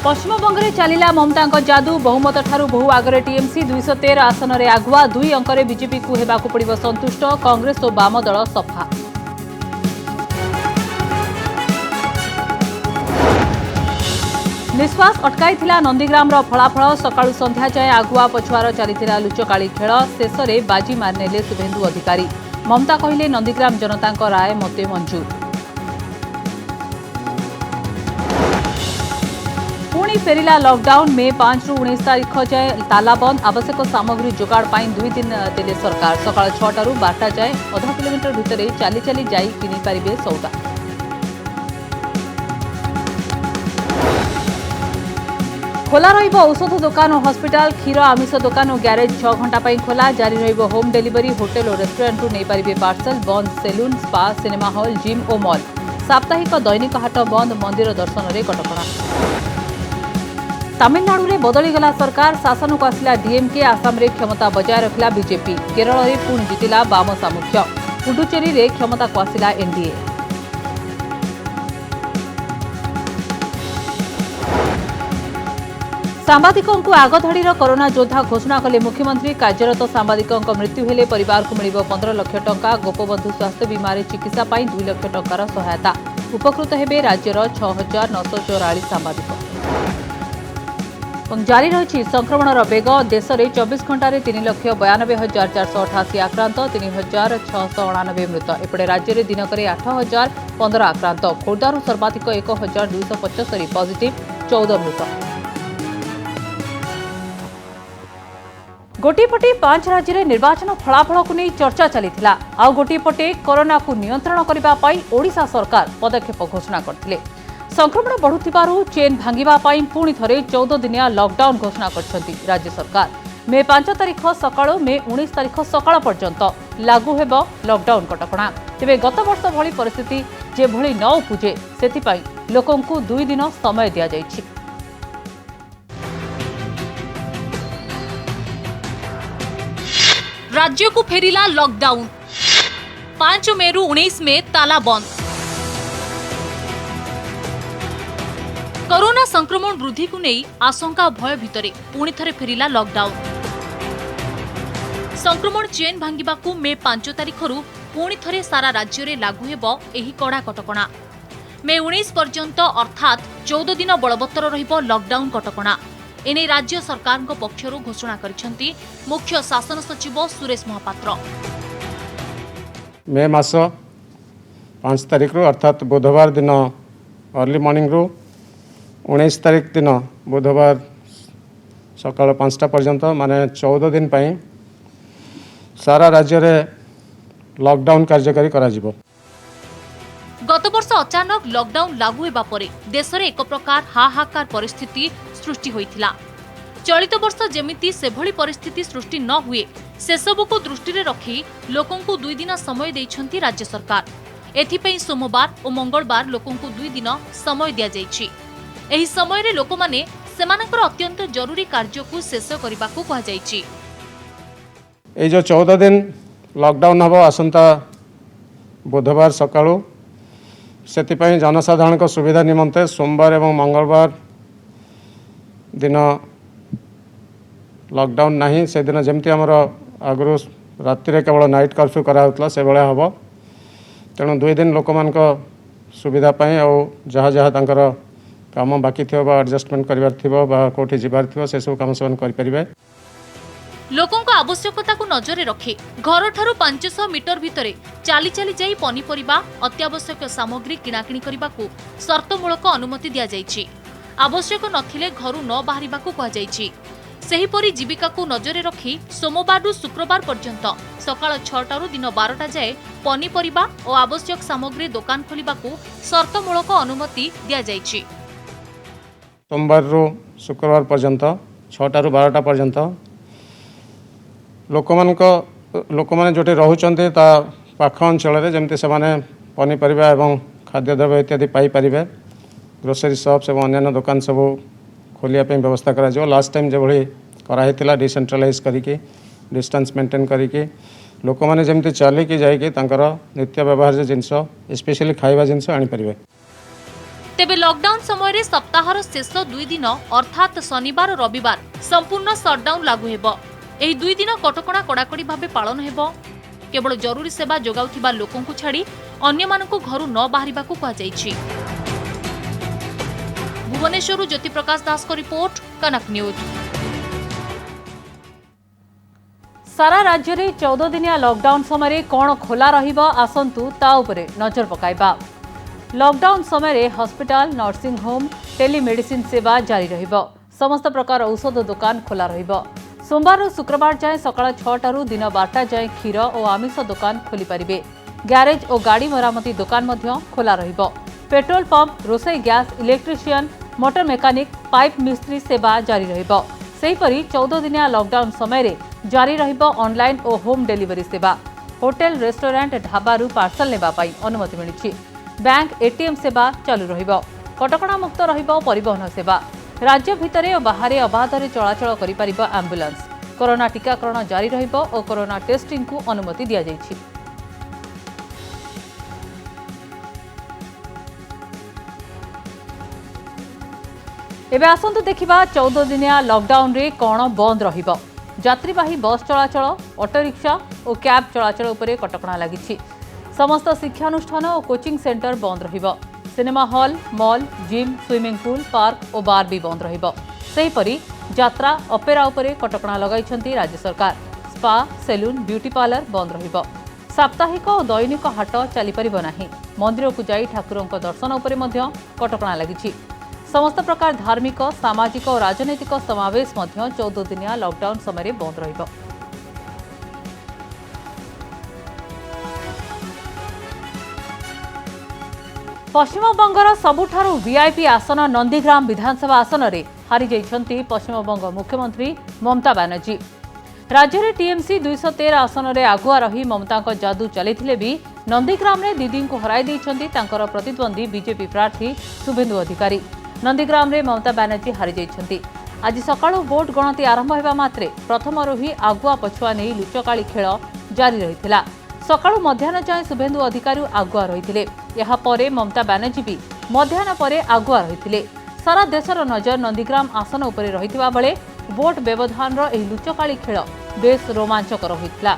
पश्चिमबंग में चलिला ममता जादू बहुमत ठारू बहु आगरे टीएमसी 213 आसन में आगुआ 2 अंक बीजेपी को हेबाकु पड़िबो संतुष्ट कांग्रेस और वाम दल सफा। निश्वास अटकाई नंदीग्राम फलाफल सकाळु संध्या जाए आगुआ पछुआर चली लुचकाड़ी खेल शेष में बाजी मारिनेले शुभेन्दु अधिकारी। ममता कहले नंदीग्राम जनता राय मते मंजूर। पुणी फेरिला लॉकडाउन मे 5 रु 19 तारीख जाए ताला बंद आवश्यक सामग्री जोगाड़ पर 2 दिन देले सरकार। सकाळ 6 रु 12 जाए आधा किलोमीटर भितर चली चली जाई किनी पारिबे सौदा। खोला रहिबो औषध दुकान और हॉस्पिटल क्षीर आमिष दुकान और ग्यारेज 6 घंटा पर खोला जारी रहिबो होम डिलीवरी होटेल और रेस्टोरेंट को नहीं पारिबे पार्सल बंद salon spa cinema hall gym और मॉल। साप्ताहिक दैनिक हाट बंद मंदिर दर्शन में कटकणा। तमिलनाडु में बदलीगला सरकार शासन को आसला डीएमके आसाम में क्षमता बजाय रखला बीजेपी केरल में पुणी जीतिला वाम सामुख्य पुडुचेरी में क्षमता को आसला एनडीए। सांबादिकों को आगधाड़ीर कोरोना योद्धा घोषणा कले मुख्यमंत्री। कार्यरत सांबादिकों मृत्यु हेले परिवार को मिलिबो 15 लाख टंका। गोपबंधु स्वास्थ्य बीमा चिकित्सा पाई 2 लाख टंकार सहायता। उपकृत हेबे राज्यर 6944 सांबादिक। जारी रही संक्रमणर बेग देश में 24 घंटे 3,92,488 आक्रांत 3,698 मृत। एपटे राज्य में दिनक 8,015 आक्रांत। खोर्धारू सर्वाधिक 1,275 पॉजिटिव 14 मृत। गोटेपटे 5 राज्य में निर्वाचन फलाफल को नहीं चर्चा चलीथिला। आउ गोटेपटे कोरोना को नियंत्रण करने पर ओडिशा सरकार पदक्षेप घोषणा करथिले। संक्रमण बढ़ुथिबारु चेन भांगिबा पाई पुणी थरे 14 दिनिया लॉकडाउन घोषणा करछंती राज्य सरकार। मे 5 तारीख सकाळु मे 19 तारीख सकाळ पर्यंत लागू हेबो लॉकडाउन कटकणा। तेबे गत वर्ष भली परिस्थिति जे भली न उपुजे सेथिपाई लोकंकु 2 दिन समय दिया जायछि। राज्य को फेरिला लॉकडाउन 5 मे रु 19 में ताला बंद। कोरोना संक्रमण वृद्धि को नहीं आशंका भय भितरे पुणी थरे फेरिला लॉकडाउन। संक्रमण चेन भांगिबा को मे 5 तारीख रु पुणी थरे सारा राज्य रे लागू हेबो एही कड़ा कटकणा। मे 19 पर्यंत अर्थात 14 दिन बलवत्तर रहिबो लॉकडाउन कटकणा। एने राज्य सरकार पक्षरु घोषणा करिसेंती मुख्य शासन सचिव सुरेश महापात्र। मे मास 5 तारीख रु अर्थात बुधवार दिन अर्ली मॉर्निंग रु 19 तारीख दिन बुधवार सकाल 5टा पर्यंत माने 14 दिन पाई सारा राज्य रे लॉकडाउन कार्यकारी करा जिवो। गत वर्ष अचानक लॉकडाउन लागू हेबा परे देश रे एक प्रकार हाहाकार परिस्थिति सृष्टि होइथिला। चलित वर्ष जेमिति सेभली परिस्थिति सृष्टि न हुए से सबु को दृष्टि रे रखी लोकन को 2 दिन समय दैछंती राज्य सरकार। एथिपई सोमवार और मंगलवार लोकन को 2 दिन समय दिया जायछि। एही समय रे लोक माने सेमानकर अत्यंत जरूरी कार्य को शेष करबा को कहा जायछि। ए जो 14 दिन लॉकडाउन हबो आसंता बुधवार सकाळु सेतिपई जनसाधारण को सुविधा निमंते सोमवार एवं मंगलवार दिन लॉकडाउन नहीं से दिन जमती आमर आगु राति रे केवल नाइट कर्फ्यू करा होतला से बेले हबो। तेणु 2 दिन लोक मान को सुविधा पाई और जहाँ जहाँ तांकर काम बाकी थो एडजस्टमेंट करिवार थिबो बा कोठी जिबार थिबो से सब काम सेवन करि परिबे। लोकों को आवश्यकता को नजर रखे घर ठारू 500 मीटर भितरे चाली चाली जाई पनीपरिबा अत्यावश्यक सामग्री किणाकिणी करबा को शर्तमूलक अनुमति दिया जायछि। आवश्यक नथिले घरू न बाहरिबा को कहा जायछि। सेहीपरि जीविका को नजर रखी सोमवार रु शुक्रवार पर्यंत सकाळ 6 रु दिन 12टा जाए पनीपरिबा और आवश्यक सामग्री दुकान खोलिबा को शर्तमूलक अनुमति दिया जायछि। सोमवार रु शुक्रवार पर्यंत 6 रु 12टा पर्यंत लोक मैंने जोटी रोचते पाख अंचल जमती से पनीपरिया एवं खाद्यद्रव्य इत्यादि पाइपर ग्रोसरी शॉप्स और अन्य दुकान सब खोलिया व्यवस्था करा। लास्ट टाइम जो कराई डिसेंट्रलाइज करके डिस्टेंस मेंटेन करके लोक मैंने जमती चलिकी जाइए नित्य व्यवहार जिनस स्पेशली खाइबा जिनस आनीपर। तेबे लॉकडाउन समय सप्ताहर शेष 2 दिन अर्थात शनिवार और रविवार संपूर्ण सटडाउन लागू हेबो। एही 2 दिन कटकणा कड़ाकड़ी भाव पालन हेबो। केवल जरूरी सेवा जोगाउथिबा लोकंकु छाड़ी अन्य मानकु घरु न बाहरिबाकु कहा जायछि। भुवनेश्वरु ज्योति प्रकाश दास को रिपोर्ट, कनक न्यूज। सारा राज्य में 14 दिनिया लॉकडाउन समय कौन खोला रहिबा आसंतु ता उपरे नजर पकाइबा। लॉकडाउन समय हॉस्पिटल, नर्सिंग होम, टेलीमेडिसिन सेवा जारी रहिबो। समस्त प्रकार औषध दुकान खोला रहिबो। सोमवार शुक्रवार जाए सकाळ 6 दिन 12 जाए क्षीर और आमिष दुकान खोली पारिबे। ग्यारेज और गाड़ी मरामती दुकान मध्य खोला रहिबो। पेट्रोल पंप, रोसई gas, electrician, motor mechanic, pipe मिस्त्री सेवा जारी रहिबो। सेहीपरि 14 दिनिया लॉकडाउन समय जारी रहिबो ऑनलाइन और होम डिलीवरी सेवा। होटेल, रेस्टोरेंट, ढाबारू पार्सल नेबा पाई अनुमति मिलिछि। बैंक, एटीएम सेवा चालू रहिबो। कटकणा मुक्त रहिबो परिवहन सेवा। राज्य भितरे और बाहर अबाधरे चलाचल करि परिबो एम्बुलेंस। कोरोना टीकाकरण जारी रहिबो और कोरोना टेस्टिंग को अनुमति दिया जायछि। एबे आसंतु देखिबा 14 दिनिया लॉकडाउन रे कोन बंद रहिबो। यात्रीवाही बस चलाचल, ऑटो रिक्शा और कैब चलाचल उपरे कटकणा लागिछि। समस्त शिक्षानुष्ठान और कोचिंग सेंटर बंद रहिबो। Cinema hall, mall, gym, swimming pool, park और बार भी बंद रहिबो। सेहीपरि यात्रा, ऑपेरा उपरे कटकणा लगाइछन्ती राज्य सरकार। स्पा, सेलून, ब्यूटी पार्लर बंद रहिबो। साप्ताहिक और दैनिक हाट चली परिबो नाही। मंदिर को जाई ठाकुरंक दर्शन उपरे मध्य कटकणा लागिछि। समस्त प्रकार धार्मिक, सामाजिक और राजनैतिक समावेश मध्य 14 दिनिया लॉकडाउन समय बंद रहिबो। पश्चिमबंगर सबुठारु वीआईपी आसन नंदीग्राम विधानसभा आसन रे हारी जाइछन्ती पश्चिमबंग मुख्यमंत्री ममता बनर्जी। राज्य में टीएमसी 213 आसन रे आगुआ रही ममता जादू चलिथिले भी नंदीग्राम रे दीदी को हराई दैछन्ती तांकर प्रतिद्वंदी बीजेपी प्रार्थी शुभेन्दु अधिकारी। नंदीग्राम रे ममता बनर्जी हारी जाइछन्ती। आज सकाळु वोट गणति आरंभ हेबा मात्रे प्रथमरु ही आगुआ पछुआ नहीं लुचकाली खेल जारी रहिथिला। सकाळु मध्याह्न जाए शुभेन्दु अधिकारी आगुआ रहिथिले। यहा परे ममता बनर्जी भी मध्याह्न परे आगुआ रहिथिले। सारा देशर नजर नंदीग्राम आसन उपरे रहिथिबा बेले वोट व्यवधान रो एही लुचकाली खेल बेस रोमांचकर होइथिला।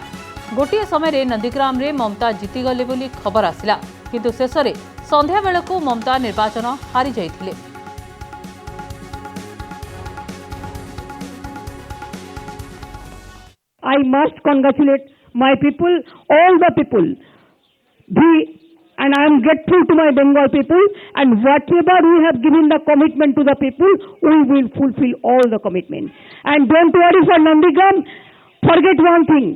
गोटिए समय नंदीग्राम रे ममता जीतीगले बोली खबर आसिला, किंतु शेषरे संध्या बेलकु ममता निर्वाचन हारी जाइथिले। I must congratulate my people, all the people. And I am grateful to my Bengal people, and whatever we have given the commitment to the people, we will fulfill all the commitment. And don't worry for Nandigram, forget one thing.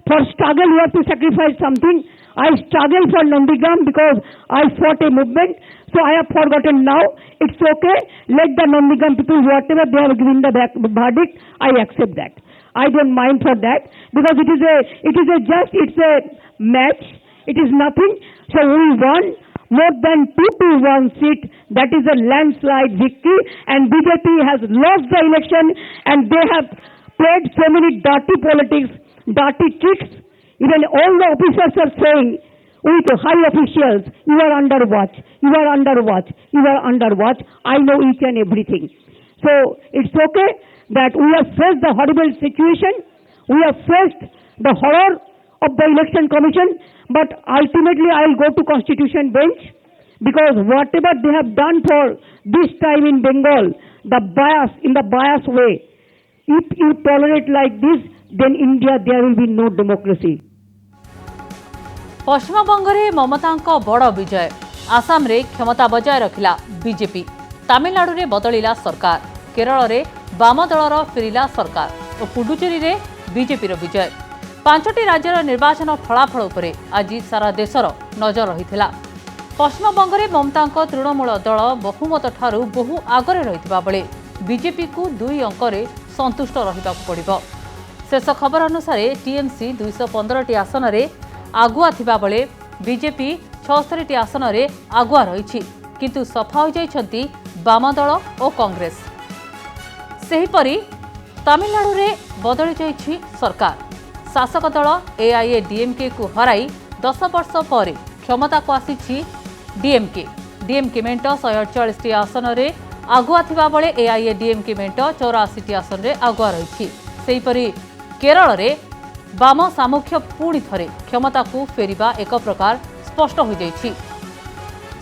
For struggle you have to sacrifice something. I struggle for Nandigram because I fought a movement, so I have forgotten now. It's okay, let the Nandigram people, whatever they have given the verdict, I accept that. I don't mind for that, because it's a match, it is nothing. So we won more than 2-1 seat, that is a landslide victory, and BJP has lost the election, and they have played so many dirty politics, dirty tricks. Even all the officers are saying, with high officials, you are under watch, you are under watch, you are under watch. I know each and everything. So it's okay that we have faced the horrible situation, we have faced the horror of the election commission, but ultimately I will go to constitution bench, because whatever they have done for this time in Bengal, the bias, in the bias way, if you tolerate like this, then India there will be no democracy. Paschim Banga रे ममतांको बड़ विजय। आसाम रे क्षमता बजाय रखिला BJP. Tamil Nadu रे बदलिला सरकार। केरल रे वाम दलर फेरिला सरकार और पुडुचेरी रे बीजेपी रो विजय। 5टी राज्यर निर्वाचन फलाफल उपरे आज सारा देशर नजर रहिथिला। पश्चिमबंग रे ममतांको तृणमूल दल बहुमत ठारू बहु आगरे रहिथिबा बेले बीजेपी को 2 अंकरे संतुष्ट रहिबाकु पड़िबो। शेष खबर अनुसार टीएमसी 215टी आसन रे आगुआ थिबा बेले बीजेपी 76टी आसन रे आगुआ रहिछि, किंतु सफा हो जाइछन्ती वाम दल और कांग्रेस। सेहीपरि तमिलनाडु रे बदली जाइछि सरकार। शासक दल एआईएडीएमके को हराई 10 वर्ष पर क्षमता को आसिछि डीएमके। डीएमके मेंट 148 आसन में आगुआ थिबा बेले एआईएडीएमके मेंट 84 आसन में आगुआ रही। सेहीपरि केरल में वाम सामुख्य पुणी थरे क्षमता को फेरिबा एक प्रकार स्पष्ट हो जाइछि।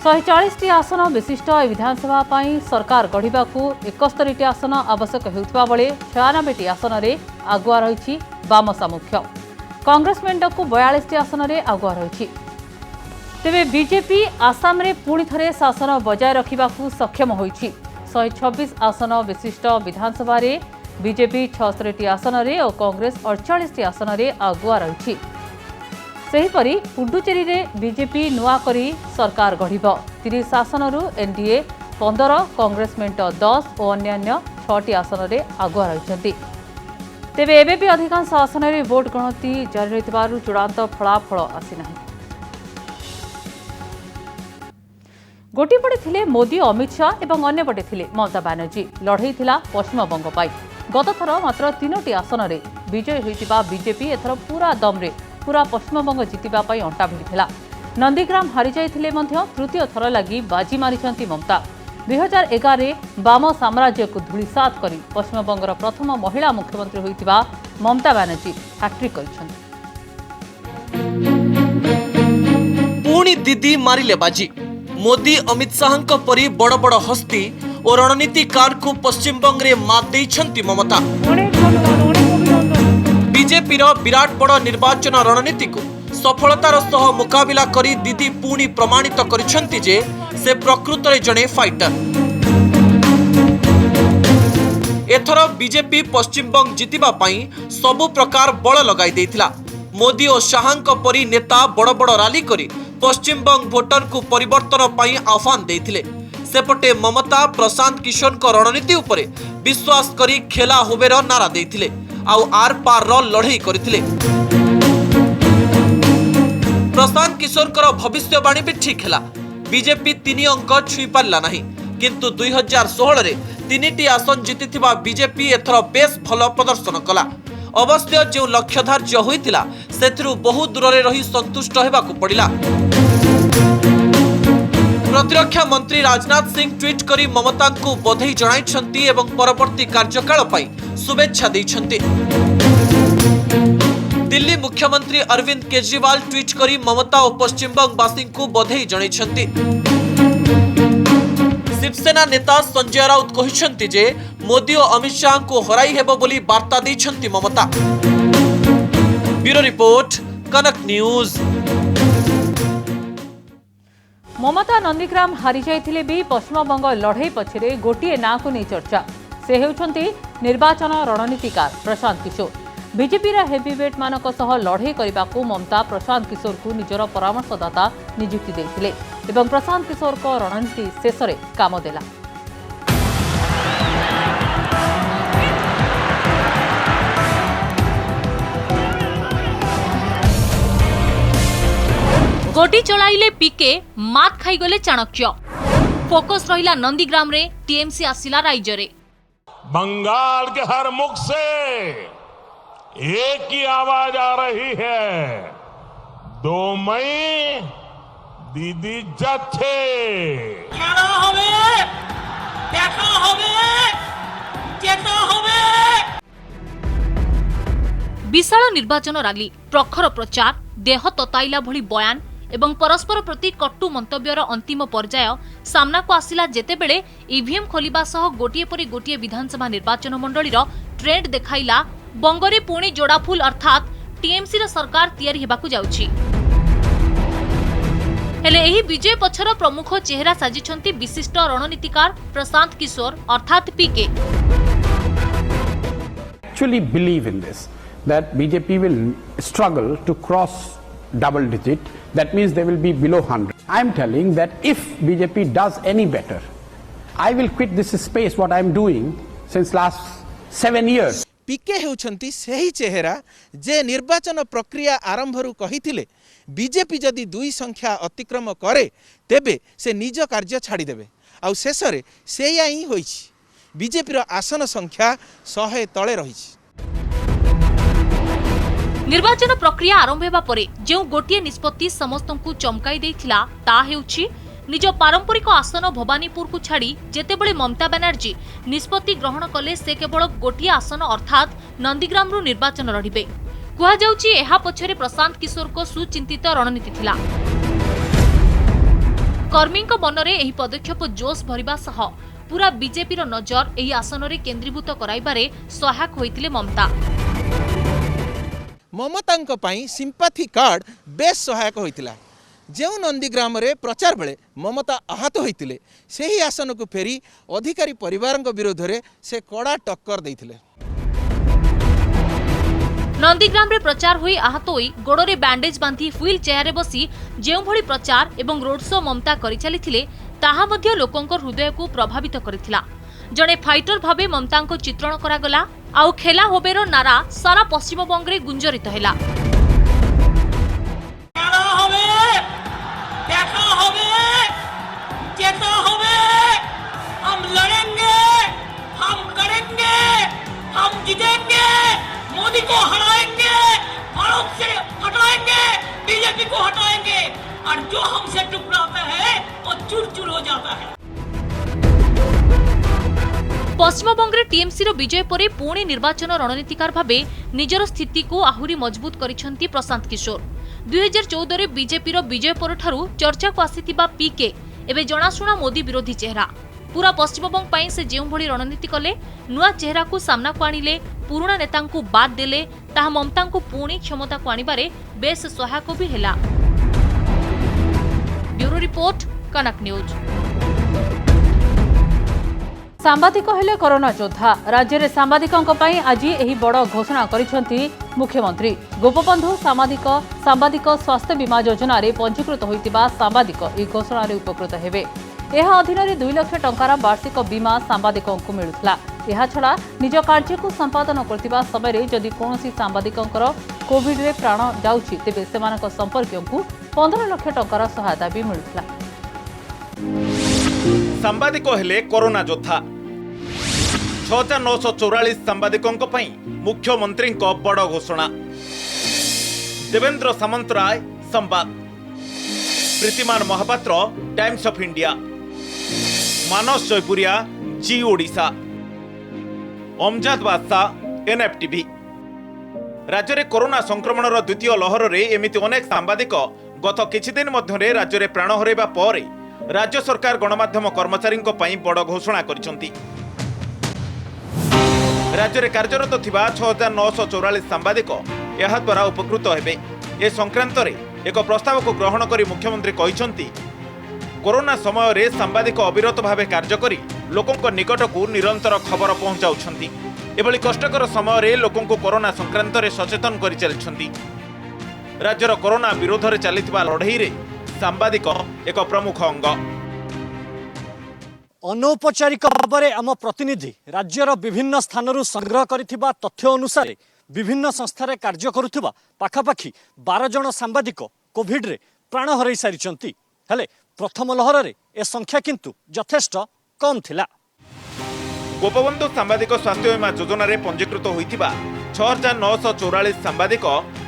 140 आसन विशिष्ट विधानसभा पाई सरकार गढ़ा 71 आसन आवश्यक होता बेले 96 आसन में आगुआ रही वाम सामुख्य। कांग्रेस मेंट को 42 आसन में आगुआ रही। तेबे बीजेपी आसाम रे पुणी थरे शासन बजाय रखा सक्षम होइछि। 126 आसन विशिष्ट विधानसभा रे बीजेपी 76 आसन में और कांग्रेस 48 आसन में आगुआ रही। सेहीपरि पुडुचेरी रे बीजेपी नुआ करी सरकार गढ़िब। 30 आसन एनडीए 15, कांग्रेस मेंट 10 और अन्यान्य 6 आसन में आगुआ रही। तेबे एबे भी अधिकांश आसन में भोट गणति जारी रहितबारु चूड़ांत फलाफल आसीना। गोटे पटे थिले मोदी अमित शाह और अन्य पटे थिले ममता बनर्जी। लड़ई थिला पश्चिमबंग पाई। गत थर मात्र 3टी आसन में विजयी होइतिबा बीजेपी एथर पूरा दम्रे पूरा पश्चिमबंग जितिबा पाई अंटा भिड़िथिला। नंदीग्राम हारि जाइथिले मध्य तृतीय थर लगी बाजी मारिछंती ममता। 2011 रे वाम साम्राज्य को धूलिसात करी पश्चिमबंगर प्रथम महिला मुख्यमंत्री होइतिबा ममता बनर्जी हैट्रिक करिछंती। पुणी दीदी मारिले बाजी। मोदी अमित शाह परी बड़ बड़ हस्ती और रणनीतिकार को पश्चिमबंग रे मात देइछंती ममता। बीजेपी विराट बड़ निर्वाचन रणनीति को सफलतार सह मुकाबिला करी दीदी पुणी प्रमाणित करिछंती जे से प्रकृत रे जणे फाइटर। एथर बीजेपी पश्चिमबंग जितिबा पई सबु प्रकार बल लगाई देइथिला। मोदी और शाह परी नेता बड़ बड़ रैली करी पश्चिमबंग भोटर को परिवर्तन पई आह्वान देइथिले। सेपटे ममता प्रशांत किशोर को रणनीति उपरे विश्वास करी खेला होबेर नारा देइथिले आउ आर पार लड़ई करथिले। प्रशांत किशोर कर भविष्यवाणी भी ठीक है। बीजेपी 3 अंक छुई पारा ना, किंतु 2016 रे 3टी आसन जीतिथिबा बीजेपी एथर बेस भल प्रदर्शन कला। अवश्य जो लक्ष्य धार्य होइतिला सेथिरु बहु दूर रे रही संतुष्ट हेबाकु पड़िला। प्रतिरक्षा मंत्री राजनाथ सिंह ट्वीट करी ममता को बधाई जणाइछंती एवं परवर्ती कार्यकाल पई शुभेच्छा दैछंती। दिल्ली मुख्यमंत्री अरविंद केजरीवाल ट्वीट करी ममता और पश्चिमबंग वासी को बधाई जणाइछंती। शिवसेना नेता संजय राउत कहिछंती जे मोदी और अमित शाह को हराई हेबो बोली वार्ता दैछंती ममता। ब्यूरो रिपोर्ट, कनक न्यूज। ममता नंदीग्राम हारि जाइथिले भी पश्चिमबंग लड़ई पछरे गोटिए ना को नहीं चर्चा। से हेउछंती निर्वाचन रणनीतिकार प्रशांत किशोर। बीजेपी हेवीवेट मानक सह लड़ई करने ममता प्रशांत किशोर को निजर परामर्शदाता नियुक्ति देथिले एवं प्रशांत किशोर को रणनीति शेष में काम देला। गोटी चलाइले पीके मात खाईगले चाणक्य। फोकस रहिला नंदीग्राम रे टीएमसी आसिला राइजरे। बंगाल के हर मुख से एक ही आवाज आ रही है, 2 मई दीदी जाच्छे। विशाल निर्वाचन रैली, प्रखर प्रचार, देह तताइला भली बयान एवं परस्पर प्रति कटु मंतव्यर अंतिम पर्याय सामना को आसिला जेतेबेले ईवीएम खोलिबा सह गोटिए परि गोटिए विधानसभा निर्वाचन मंडलीर ट्रेंड देखाइला बंगरे पुणी जोड़ाफुल अर्थात टीएमसी र सरकार तैयारी हेबाकु जाउछि। हेले एही विजय पछर प्रमुख चेहरा साजिछंती विशिष्ट रणनीतिकार प्रशांत किशोर अर्थात पीके। Actually believe in this, that BJP will struggle to cross double digit. That means they will be below 100. I am telling that if BJP does any better, I will quit this space what I am doing since last 7 years. पीके हेउछंती सही चेहरा जे निर्वाचन प्रक्रिया आरंभरू कहिथिले BJP जदि 2 संख्या अतिक्रम करे तेबे से निज कार्य छाड़ी देबे आउ शेष रे सेया ही होइछि। बीजेपी रो आसन संख्या 100 तळे रहिछि। निर्वाचन प्रक्रिया आरंभ हेबा परे जेउ गोटिए निष्पत्ति समस्तंकु चमकाई देइथिला ता हेउछि निज पारंपरिक आसन भवानीपुर को छाड़ी जेतेबेले ममता बनर्जी निष्पत्ति ग्रहण कले से केवल गोटिए आसन अर्थात नंदीग्राम निर्वाचन लड़िबे। कुहाଯାଉଛି ଏହା ପଛରେ प्रशांत किशोर को सुचिंतित रणनीति थिला। कर्मीଙ୍କ ମନରେ ଏହି पदक्षेप जोश भरिबा सह पूरा बीजेपी ର नजर ଏହି आसନରେ केंद्रीभूत कराइबारे सहायक होइतिले ममता। ममताଙ୍କ ପାଇଁ सिंपाथी कार्ड बेस सहायक होइतिला। ଯେଉଁ नंदीग्राम रे प्रचार बेले ममता आहत होइतिले सेही आसन को फेरी अधिकारी परिवारଙ୍କ विरोध रे से कड़ा टक्कर देइतिले। नंदीग्राम रे प्रचार हुई आहत होई गोड़े बैंडेज बांधी व्हील चेयर रे बसी जेउ भली प्रचार एवं रोड शो ममता करि चलिथिले ताहा मध्य लोकंकर हृदय को प्रभावित करिथिला। जणे फाइटर भाबे ममता को चित्रण करागला आउ खेला होबेरो नारा सारा पश्चिम बंग रे गुंजरित हैला। हम लड़ेंगे, हम करेंगे, हम जीतेंगे, मोदी को हटाएंगे, भारत से हटाएंगे, बीजेपी को हटाएंगे और जो हमसे टकराता है वो चूर-चूर हो जाता है। पश्चिम बंग रे टीएमसी रो विजय परे पुणी निर्वाचन रणनीतिकार भाबे निजर स्थिति को आहुरी मजबूत करिसंती प्रशांत किशोर। 2014 रे बीजेपी रो विजय परठारु चर्चा को आसीतिबा पीके एबे जणाशुणा मोदी विरोधी चेहरा। पूरा पश्चिम बंग पाई से जेउ भली रणनीति कले नुआ चेहरा को सामना को आनिले पुराना नेता को बाद देले ताहा ममता को पुणी क्षमता को आनिबारे बेस सहायक भी हेला। ब्यूरो रिपोर्ट कनक न्यूज। सांबादिक हेले कोरोना योद्धा राज्य में सांबादिकों आज यही बड़ घोषणा करिसेंती मुख्यमंत्री। गोपबंधु सांबादिक स्वास्थ्य बीमा योजना रे पंजीकृत होइतिबा सांबादिक ई घोषणा रे उपकृत हेबे। यह अधीन 2 लाख टंकार वार्षिक बीमा सांबादिकों को मिलुला। यह छड़ा निज कार्य को संपादन करथिबा समय जदि कोनोसी सांबादिकंकर कोविड रे प्राण जाउछि तेबे सेमानक संपर्कियों को 15 लाख टंकार सहायता भी मिलुला। सांबादिक हेले कोरोना योद्धा 6944 सांबादिकों मुख्यमंत्री बड़ घोषणा। देवेंद्र सामंतराय संवाद, प्रीतिमान महापात्र टाइम्स ऑफ इंडिया, मानस जयपुरिया जी ओडिशा, अमजाद बादशाह एनएफटीवी। राज्य में कोरोना संक्रमण द्वितीय लहर रे एमिति अनेक सांबादिक गत किछि दिन मध्यरे राज्य में प्राण हरैबा परे राज्य सरकार गणमाध्यम कर्मचारी बड़ घोषणा करिसंती। राज्य में कार्यरत थिबा 6944 सांबादिक यह द्वारा उपकृत हेबे। ए संक्रांत रे एक प्रस्ताव को ग्रहण करी मुख्यमंत्री कहिसंती कोरोना समय रे सांबादिक अविरत भावे कार्य करी लोकंक निकट को निरंतर खबर पहुंचाउछंती। एभली कष्टकर समय रे लोकंक कोरोना संक्रांत रे सचेतन करि चलिछंती। राज्यर कोरोना विरोध रे चलिथिबा लढई रे सांबादिक एक प्रमुख अंग। अनौपचारिक भाव में आम प्रतिनिधि राज्यर विभिन्न स्थानरू संग्रह करिथिबा तथ्य अनुसार विभिन्न संस्थार कार्य करुथिबा पाखापाखि 12 जन सांबादिक कोविड रे प्राण हरई सारिचंती। हेले प्रथम लहर रे ए संख्या किंतु यथेष्ट कम थिला। गोपबंधु सांबादिक स्वास्थ्य बीमा योजना रे पंजीकृत होइथिबा 6944 सांबादिक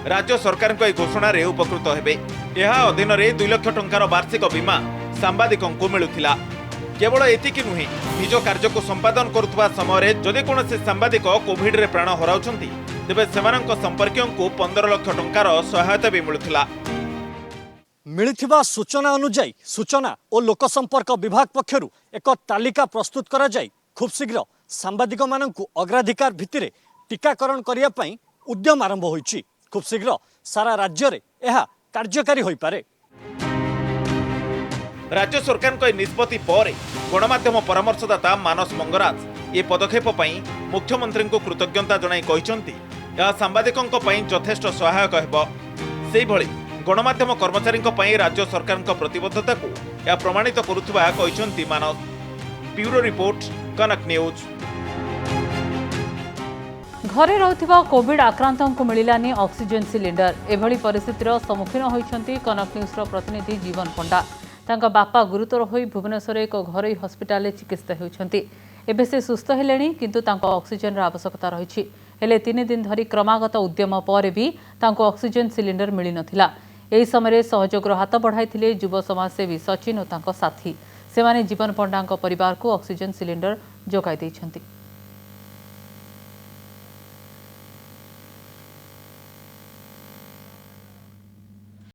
राज्य सरकार घोषणा रे उपकृत हेबे। यह अधीन रे 2 लाख टंकार वार्षिक बीमा सांबादिकों को मिलुथिला। केवल एतिकी नुहे निज कार्य को संपादन करुवा समय जदि कौनसी सांबादिक कोविड रे प्राण हराउछंती तेबे सेमानक संपर्कियों को 15 लाख टंकार सहायता भी मिलुथिला। मिलिथिबा सूचना अनुसार सूचना और लोक संपर्क विभाग पक्षरु एक तालिका प्रस्तुत करा जाय खूब शीघ्र सांबादिक मानकु अग्राधिकार भित्तिरे टीकाकरण करिया पई उद्यम आरंभ होईछि। खूब शीघ्र सारा राज्य रे एहा कार्यकारी होई पारे। राज्य सरकार को निष्पत्ति पर गणमाध्यम परामर्शदाता मानस मंगराज ये पदक्षेप पई मुख्यमंत्री को कृतज्ञता जणाई कहिसंती यह सांबादिकों यथेष्ट सहायक हेबो। सेहि भଳି गणमाध्यम कर्मचारी राज्य सरकार प्रतिबद्धता को यह प्रमाणित करुवा कहिसंती मानस। ब्यूरो रिपोर्ट कनक न्यूज। घरे रहुथिबा कोविड आक्रांतों को मिलिलानी ऑक्सीजन सिलिंडर। एभली परिस्थितिर सम्मुखीन होइछंती कनक न्यूज रो प्रतिनिधि जीवन पंडा। तांका बापा गुरुतर होई भुवनेश्वर एक घरोई हस्पिटाल चिकित्सा होइछंती। एबे से सुस्थ हेलेनी किंतु तांको ऑक्सीजन रा आवश्यकता रहिछि। हेले 3 दिन धरी क्रमागत उद्यम पर भी तांको ऑक्सीजन सिलिंडर मिली नथिला। ଏହି ସମୟରେ ସହଯୋଗର ହାତ ବଢ଼ାଇଥିଲେ ଯୁବ ସମାଜସେବୀ ସଚିନ ଓ ତାଙ୍କ ସାଥୀ। ସେମାନେ ଜୀବନ ପଣ୍ଡାଙ୍କ ପରିବାରକୁ ଅକ୍ସିଜେନ୍ ସିଲିଣ୍ଡର ଯୋଗାଇ ଦେଇଛନ୍ତି।